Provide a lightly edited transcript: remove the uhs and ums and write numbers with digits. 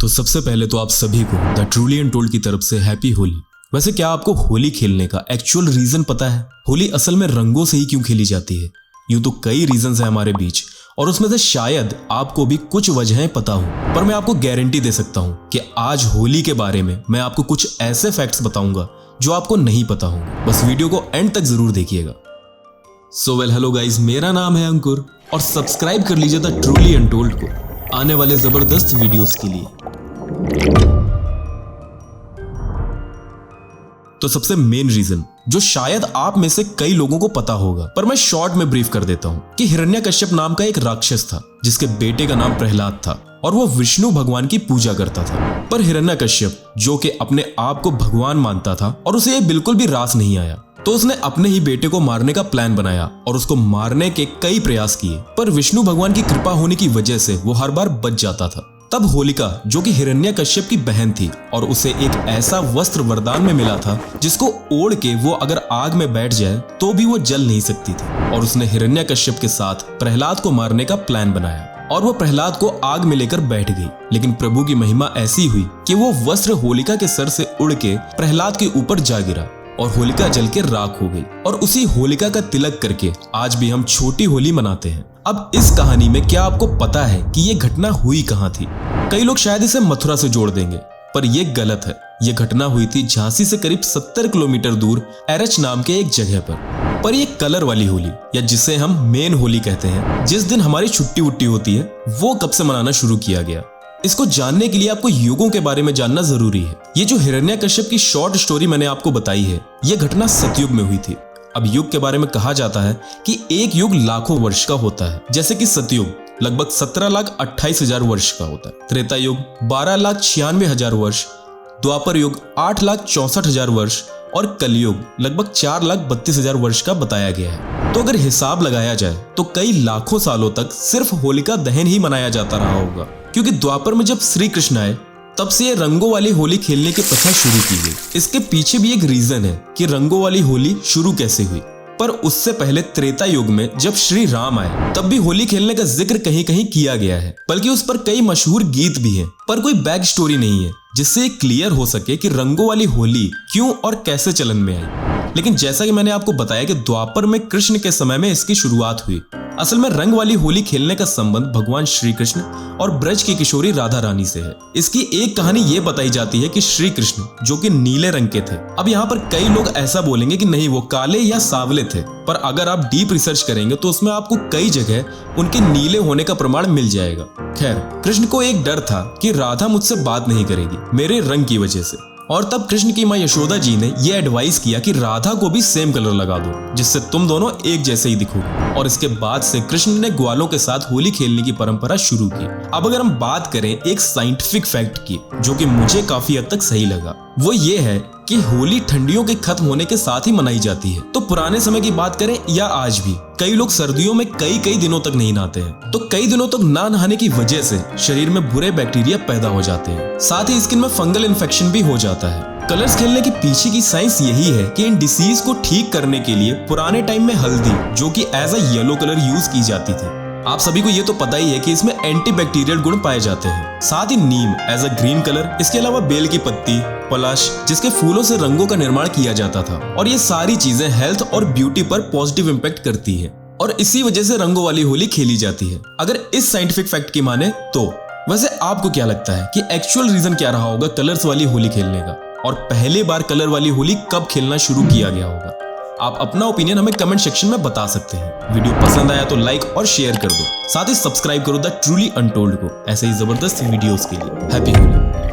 तो सबसे पहले तो आप सभी को द ट्रूली अनटोल्ड की तरफ से हैप्पी होली। वैसे क्या आपको होली खेलने का एक्चुअल रीजन पता है? होली असल में रंगों से ही क्यों खेली जाती है? यूं तो कई रीजंस हैं हमारे बीच और उसमें से शायद आपको भी कुछ वजहें पता हो, पर मैं आपको गारंटी दे सकता हूं कि आज होली के बारे में मैं आपको कुछ ऐसे फैक्ट्स बताऊंगा जो आपको नहीं पता होंगे। बस वीडियो को एंड तक जरूर देखिएगा। हेलो गाइस, मेरा नाम है अंकुर और सब्सक्राइब कर लीजिए द ट्रूली अनटोल्ड को आने वाले जबरदस्त वीडियोस के लिए। तो सबसे मेन रीजन जो शायद आप में से कई लोगों को पता होगा, पर मैं शॉर्ट में ब्रीफ कर देता हूं कि हिरण्यकश्यप नाम का एक राक्षस था जिसके बेटे का नाम प्रहलाद था और वो विष्णु भगवान की पूजा करता था। पर हिरण्यकश्यप जो कि अपने आप को भगवान मानता था और उसे ये बिल्कुल भी रास नहीं आया, तो उसने अपने ही बेटे को मारने का प्लान बनाया और उसको मारने के कई प्रयास किए, पर विष्णु भगवान की कृपा होने की वजह से वो हर बार बच जाता था। तब होलिका जो कि हिरण्यकश्यप की बहन थी और उसे एक ऐसा वस्त्र वरदान में मिला था जिसको ओढ़ के वो अगर आग में बैठ जाए तो भी वो जल नहीं सकती थी, और उसने हिरण्यकश्यप के साथ प्रहलाद को मारने का प्लान बनाया और वो प्रहलाद को आग में लेकर बैठ गई। लेकिन प्रभु की महिमा ऐसी हुई कि वो वस्त्र होलिका के सर से उड़ के प्रहलाद के ऊपर जा गिरा और होलिका जल के राख हो गई। और उसी होलिका का तिलक करके आज भी हम छोटी होली मनाते हैं। अब इस कहानी में क्या आपको पता है कि ये घटना हुई कहाँ थी? कई लोग शायद इसे मथुरा से जोड़ देंगे, पर यह गलत है। यह घटना हुई थी झांसी से करीब 70 किलोमीटर दूर एरच नाम के एक जगह पर यह कलर वाली होली, या जिसे हम मेन होली कहते हैं, जिस दिन हमारी छुट्टी वुट्टी होती है, वो कब से मनाना शुरू किया गया। इसको जानने के लिए आपको युगों के बारे में जानना जरूरी है। ये जो हिरण्यकश्यप की शॉर्ट स्टोरी मैंने आपको बताई है, यह घटना सतयुग में हुई थी। अब युग के बारे में कहा जाता है कि एक युग लाखों वर्ष का होता है, जैसे कि सतयुग लगभग 17,28,000 वर्ष का होता है, त्रेता युग 12,96,000 वर्ष, द्वापर युग 8,64,000 वर्ष और कलयुग लगभग 4,32,000 वर्ष का बताया गया है। तो अगर हिसाब लगाया जाए तो कई लाखों सालों तक सिर्फ होलिका दहन ही मनाया जाता रहा होगा, क्योंकि द्वापर में जब श्री कृष्ण आए तब से ये रंगों वाली होली खेलने की प्रथा शुरू की गई। इसके पीछे भी एक रीजन है कि रंगों वाली होली शुरू कैसे हुई। पर उससे पहले त्रेता युग में जब श्री राम आए तब भी होली खेलने का जिक्र कहीं कहीं किया गया है, बल्कि उस पर कई मशहूर गीत भी हैं, पर कोई बैक स्टोरी नहीं है जिससे ये क्लियर हो सके कि रंगों वाली होली क्यों और कैसे चलन में आई। लेकिन जैसा कि मैंने आपको बताया कि द्वापर में कृष्ण के समय में इसकी शुरुआत हुई। असल में रंग वाली होली खेलने का संबंध भगवान श्री कृष्ण और ब्रज की किशोरी राधा रानी से है। इसकी एक कहानी ये बताई जाती है कि श्री कृष्ण जो कि नीले रंग के थे। अब यहाँ पर कई लोग ऐसा बोलेंगे कि नहीं, वो काले या सांवले थे, पर अगर आप डीप रिसर्च करेंगे तो उसमें आपको कई जगह उनके नीले होने का प्रमाण मिल जाएगा। खैर, कृष्ण को एक डर था कि राधा मुझसे बात नहीं करेगी मेरे रंग की वजह से, और तब कृष्ण की माँ यशोदा जी ने यह एडवाइस किया कि राधा को भी सेम कलर लगा दो, जिससे तुम दोनों एक जैसे ही दिखोगे। और इसके बाद से कृष्ण ने ग्वालों के साथ होली खेलने की परंपरा शुरू की। अब अगर हम बात करें एक साइंटिफिक फैक्ट की जो कि मुझे काफी हद तक सही लगा, वो ये है कि होली ठंडियों के खत्म होने के साथ ही मनाई जाती है। तो पुराने समय की बात करें या आज भी, कई लोग सर्दियों में कई दिनों तक नहीं नहाते हैं, तो कई दिनों तक ना नहाने की वजह से शरीर में बुरे बैक्टीरिया पैदा हो जाते हैं, साथ ही स्किन में फंगल इन्फेक्शन भी हो जाता है। कलर्स खेलने के पीछे की साइंस यही है कि इन डिसीज को ठीक करने के लिए पुराने टाइम में हल्दी जो कि as a yellow colour use की जाती थी। आप सभी को ये तो पता ही है कि इसमें एंटीबैक्टीरियल गुण पाए जाते हैं। साथ ही नीम एज अ ग्रीन कलर, इसके अलावा बेल की पत्ती, पलाश जिसके फूलों से रंगों का निर्माण किया जाता था, और ये सारी चीजें हेल्थ और ब्यूटी पर पॉजिटिव इम्पैक्ट करती है और इसी वजह से रंगों वाली होली खेली जाती है, अगर इस साइंटिफिक फैक्ट की माने तो। वैसे आपको क्या लगता है कि एक्चुअल रीजन क्या रहा होगा कलर्स वाली होली खेलने का, और पहली बार कलर वाली होली कब खेलना शुरू किया गया होगा? आप अपना ओपिनियन हमें कमेंट सेक्शन में बता सकते हैं। वीडियो पसंद आया तो लाइक और शेयर कर दो, साथ ही सब्सक्राइब करो द ट्रूली अनटोल्ड को ऐसे ही जबरदस्त वीडियोस के लिए। हैप्पी होली।